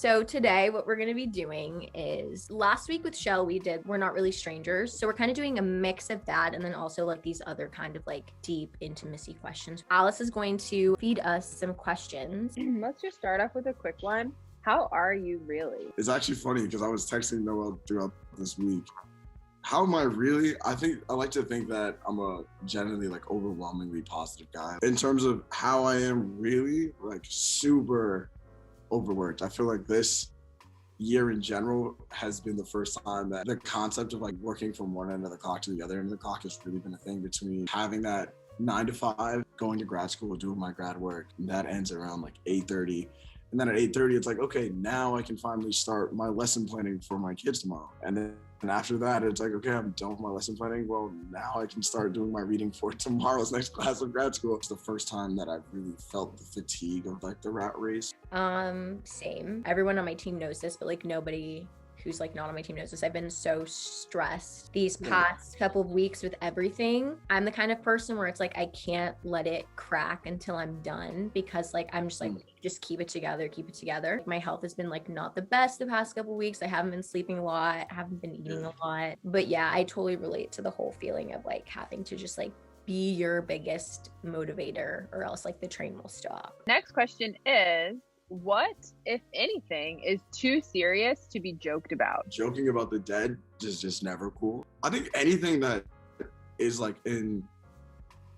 So today what we're going to be doing is last week with Shell we're not really strangers. So we're kind of doing a mix of that and then also like these other kind of like deep intimacy questions. Alice is going to feed us some questions. Let's just start off with a quick one. How are you really? It's actually funny because I was texting Noelle throughout this week. How am I really? I like to think that I'm a generally like overwhelmingly positive guy. In terms of how I am really, like super overworked. I feel like this year in general has been the first time that the concept of like working from one end of the clock to the other end of the clock has really been a thing, between having that 9 to 5, going to grad school, doing my grad work, and that ends around like 8:30. And then at 8:30, it's like, okay, now I can finally start my lesson planning for my kids tomorrow. And then after that, it's like, okay, I'm done with my lesson planning. Well, now I can start doing my reading for tomorrow's next class of grad school. It's the first time that I've really felt the fatigue of like the rat race. Same. Everyone on my team knows this, but like nobody who's like not on my team knows this. I've been so stressed these past couple of weeks with everything. I'm the kind of person where it's like I can't let it crack until I'm done, because like I'm just like just keep it together. My health has been like not the best the past couple of weeks. I haven't been sleeping a lot, I haven't been eating a lot. But yeah, I totally relate to the whole feeling of like having to just like be your biggest motivator or else like the train will stop. Next question is, what, if anything, is too serious to be joked about? Joking about the dead is just never cool. I think anything that is like in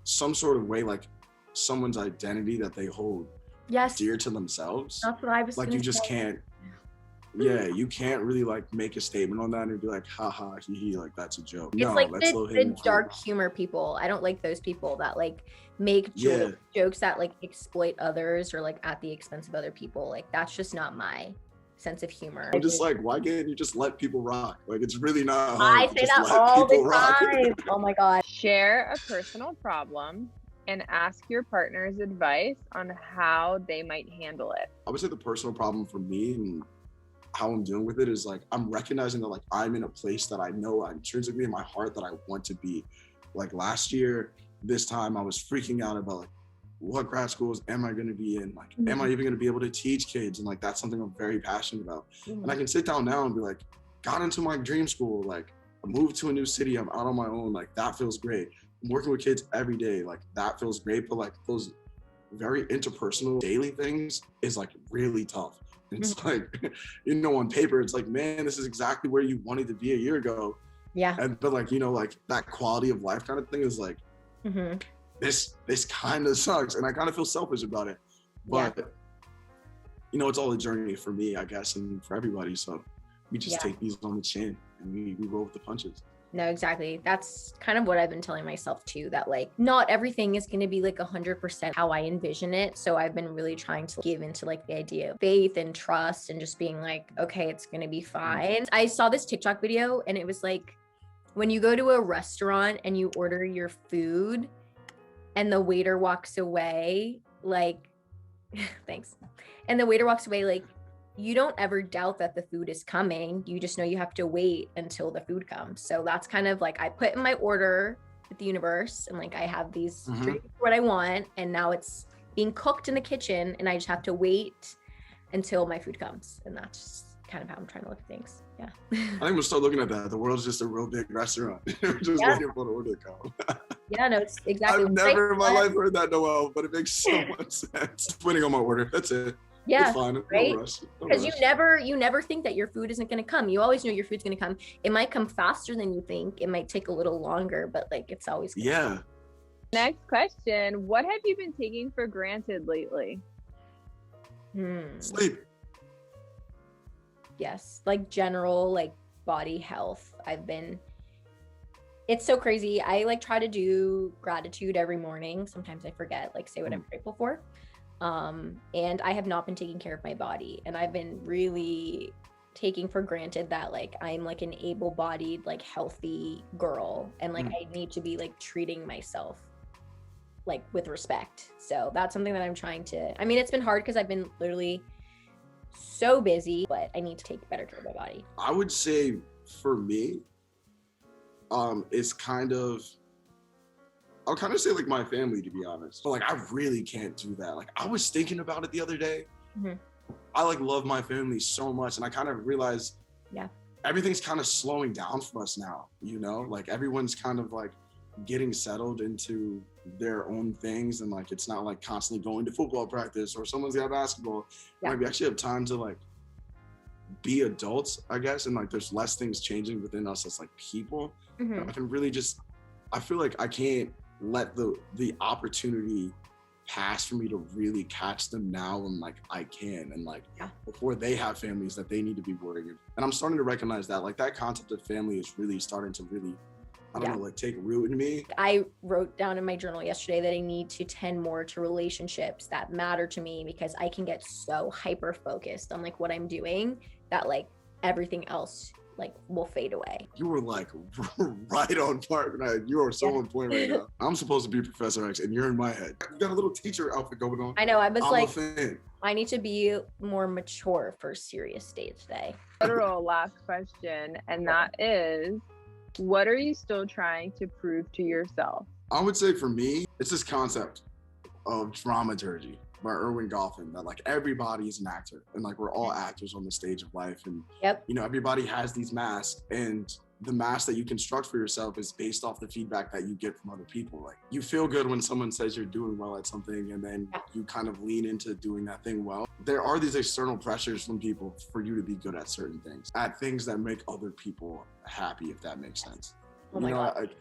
some sort of way like someone's identity that they hold dear to themselves. That's what I was like. You just can't. Yeah, you can't really like make a statement on that and be like, haha, hee hee, like that's a joke. It's like the dark humor people. I don't like those people that like make jokes that like exploit others or like at the expense of other people. Like that's just not my sense of humor. I'm just like, why can't you just let people rock? Like it's really not hard. I say that all the time. Oh my God. Share a personal problem and ask your partner's advice on how they might handle it. I would say the personal problem for me and how I'm dealing with it is like I'm recognizing that like I'm in a place that I know intrinsically in my heart that I want to be. Like last year, this time I was freaking out about like what grad schools am I going to be in? Like, am I even going to be able to teach kids? And like that's something I'm very passionate about. And I can sit down now and be like, got into my dream school, like I moved to a new city, I'm out on my own, like that feels great. I'm working with kids every day, like that feels great. But like those very interpersonal daily things is like really tough. It's like, you know, on paper, it's like, man, this is exactly where you wanted to be a year ago. Yeah. But like, you know, like that quality of life kind of thing is like, this kind of sucks. And I kind of feel selfish about it. But, you know, it's all a journey for me, I guess, and for everybody. So we just take these on the chin and we roll with the punches. No, exactly. That's kind of what I've been telling myself too, that like not everything is going to be like 100% how I envision it. So I've been really trying to give into like the idea of faith and trust and just being like, okay, it's going to be fine. I saw this TikTok video and it was like, when you go to a restaurant and you order your food and the waiter walks away, like, thanks. And the waiter walks away, like, you don't ever doubt that the food is coming. You just know you have to wait until the food comes. So that's kind of like I put in my order with the universe and like I have these what I want, and now it's being cooked in the kitchen and I just have to wait until my food comes. And that's just kind of how I'm trying to look at things. Yeah. I think we'll start looking at that. The world's just a real big restaurant. We're just waiting for the order to come. Yeah, no, it's exactly. I've never in my life heard that, Noelle, but it makes so much sense. Waiting on my order. That's it. Yeah, it's fine. right? No rush. Because you never think that your food isn't going to come. You always know your food's going to come. It might come faster than you think. It might take a little longer, but like it's always gonna come. Next question. What have you been taking for granted lately? Sleep. Yes, like general like body health. It's so crazy. I like try to do gratitude every morning. Sometimes I forget, like say what I'm grateful for. And I have not been taking care of my body, and I've been really taking for granted that like I'm like an able-bodied, like healthy girl, and like I need to be like treating myself like with respect. So that's something that I'm trying to, I mean, it's been hard because I've been literally so busy, but I need to take better care of my body. I would say for me, it's I'll kind of say like my family, to be honest. But like I really can't do that. Like I was thinking about it the other day, I like love my family so much, and I kind of realized everything's kind of slowing down for us now, you know, like everyone's kind of like getting settled into their own things, and like it's not like constantly going to football practice or someone's got basketball. Like we actually have time to like be adults, I guess, and like there's less things changing within us as like people. I can really just, I feel like I can't let the opportunity pass for me to really catch them now, and like I can, and like before they have families that they need to be worrying. And I'm starting to recognize that like that concept of family is really starting to really, I don't know, like take root in me. I wrote down in my journal yesterday that I need to tend more to relationships that matter to me, because I can get so hyper focused on like what I'm doing that like everything else like will fade away. You were like right on part. You are so on point right now. I'm supposed to be Professor X and you're in my head. You got a little teacher outfit going on. I know. I was I'm like, a fan. I need to be more mature for serious stage day. Literal last question, and that is, what are you still trying to prove to yourself? I would say for me, it's this concept of dramaturgy by Erwin Goffman, that like everybody is an actor, and like we're all actors on the stage of life, and you know, everybody has these masks, and the mask that you construct for yourself is based off the feedback that you get from other people. Like you feel good when someone says you're doing well at something, and then you kind of lean into doing that thing well. There are these external pressures from people for you to be good at certain things, at things that make other people happy, if that makes sense. Oh my God.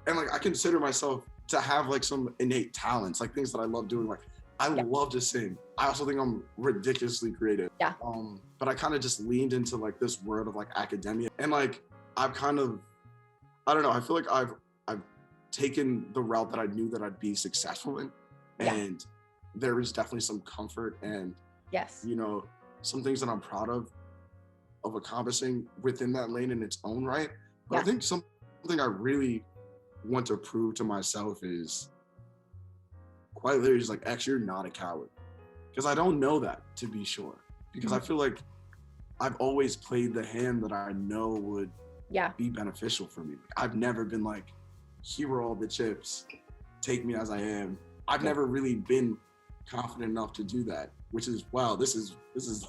And like I consider myself to have like some innate talents, like things that I love doing. Like I love to sing. I also think I'm ridiculously creative. But I kind of just leaned into like this world of like academia, and like I've kind of, I don't know, I feel like I've taken the route that I knew that I'd be successful in, and there is definitely some comfort and you know, some things that I'm proud of accomplishing within that lane in its own right. But I think something I really want to prove to myself is quite literally just like, X, you're not a coward. Because I don't know that, to be sure. Because I feel like I've always played the hand that I know would be beneficial for me. I've never been like, here are all the chips, take me as I am. I've never really been confident enough to do that, which is, wow, this is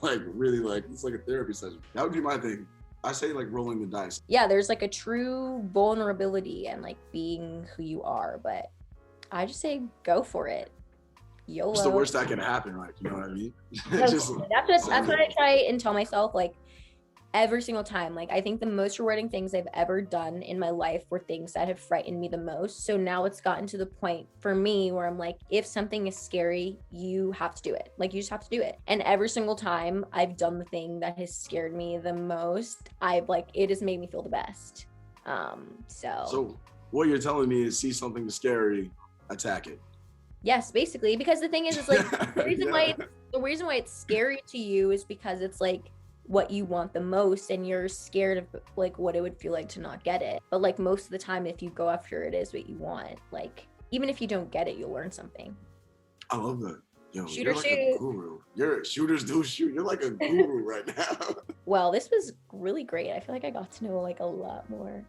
like really like, it's like a therapy session. That would be my thing. I say like rolling the dice. Yeah, there's like a true vulnerability and like being who you are, but I just say go for it. YOLO. It's the worst that can happen, like, you know what I mean? That's what I try and tell myself, like every single time. Like I think the most rewarding things I've ever done in my life were things that have frightened me the most. So now it's gotten to the point for me where I'm like, if something is scary, you have to do it. Like you just have to do it. And every single time I've done the thing that has scared me the most, it has made me feel the best. So what you're telling me is, see something scary, attack it. Yes, basically, because the thing is like the reason why it's scary to you is because it's like what you want the most, and you're scared of like what it would feel like to not get it. But like most of the time, if you go after it is what you want, like even if you don't get it, you'll learn something. I love that. Yo, shoot you're or like shoot. A guru. You're shooters do shoot. You're like a guru right now. Well, this was really great. I feel like I got to know like a lot more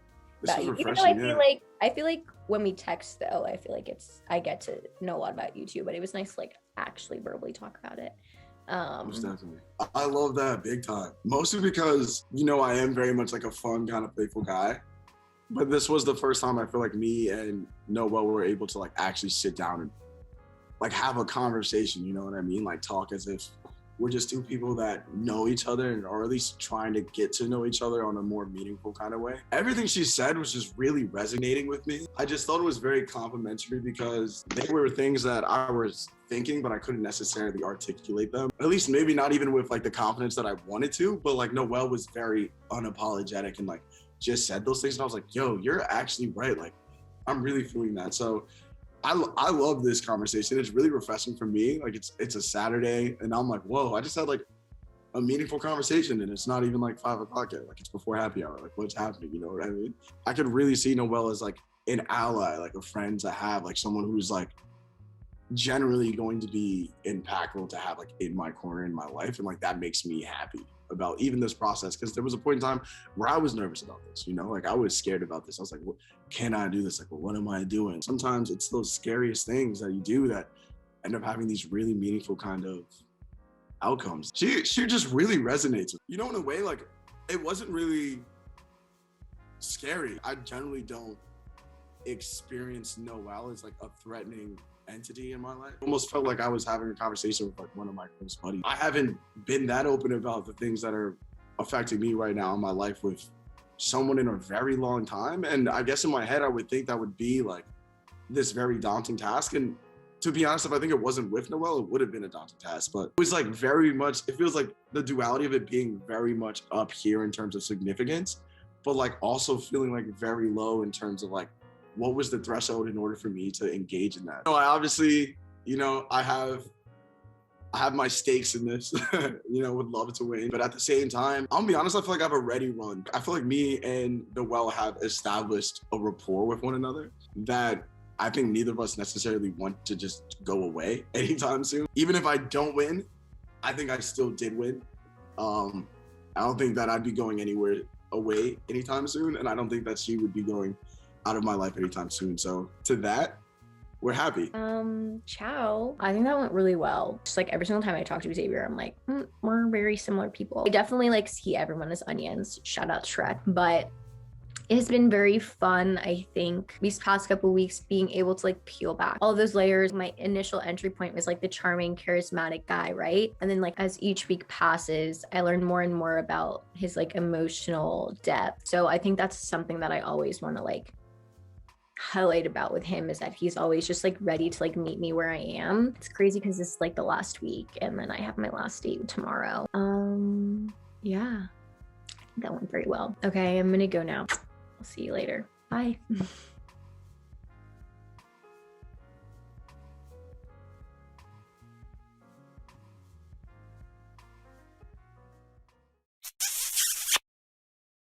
about you. Even though I feel like when we text though, I feel like I get to know a lot about you too, but it was nice to like actually verbally talk about it. Most definitely. I love that big time. Mostly because, you know, I am very much like a fun kind of playful guy. But this was the first time I feel like me and Noelle were able to like actually sit down and like have a conversation, you know what I mean? Like talk as if we're just two people that know each other, and or at least trying to get to know each other on a more meaningful kind of way. Everything she said was just really resonating with me. I just thought it was very complimentary because they were things that I was thinking, but I couldn't necessarily articulate them. At least maybe not even with like the confidence that I wanted to, but like Noelle was very unapologetic and like just said those things. And I was like, yo, you're actually right. Like, I'm really feeling that. So I love this conversation. It's really refreshing for me. Like it's a Saturday and I'm like, whoa, I just had like a meaningful conversation, and it's not even like 5 o'clock yet. Like it's before happy hour. Like what's happening? You know what I mean? I could really see Noelle as like an ally, like a friend to have, like someone who's like generally going to be impactful to have like in my corner in my life. And like that makes me happy about even this process, because there was a point in time where I was nervous about this, you know, like I was scared about this. I was like, what, can I do this? Like, well, what am I doing? Sometimes it's those scariest things that you do that end up having these really meaningful kind of outcomes. She just really resonates with, you know, in a way, like it wasn't really scary. I generally don't experience Noelle as like a threatening entity in my life. Almost felt like I was having a conversation with like one of my close buddies. I haven't been that open about the things that are affecting me right now in my life with someone in a very long time. And I guess in my head, I would think that would be like this very daunting task. And to be honest, if I think it wasn't with Noelle, it would have been a daunting task. But it was like very much, it feels like the duality of it being very much up here in terms of significance, but like also feeling like very low in terms of like, what was the threshold in order for me to engage in that? So I obviously, you know, I have my stakes in this, you know, would love to win. But at the same time, I'll be honest, I feel like I've already won. I feel like me and Noelle have established a rapport with one another that I think neither of us necessarily want to just go away anytime soon. Even if I don't win, I think I still did win. I don't think that I'd be going anywhere away anytime soon. And I don't think that she would be going out of my life anytime soon. So to that, we're happy. Ciao. I think that went really well. Just like every single time I talk to Xavier, I'm like, we're very similar people. I definitely like see everyone as onions. Shout out Shrek. But it has been very fun, I think, these past couple weeks being able to like peel back all of those layers. My initial entry point was like the charming, charismatic guy, right? And then like as each week passes, I learn more and more about his like emotional depth. So I think that's something that I always want to like highlight about with him, is that he's always just like ready to like meet me where I am. It's crazy because it's like the last week and then I have my last date tomorrow. Yeah, I think that went very well. Okay, I'm gonna go now. I'll see you later. Bye.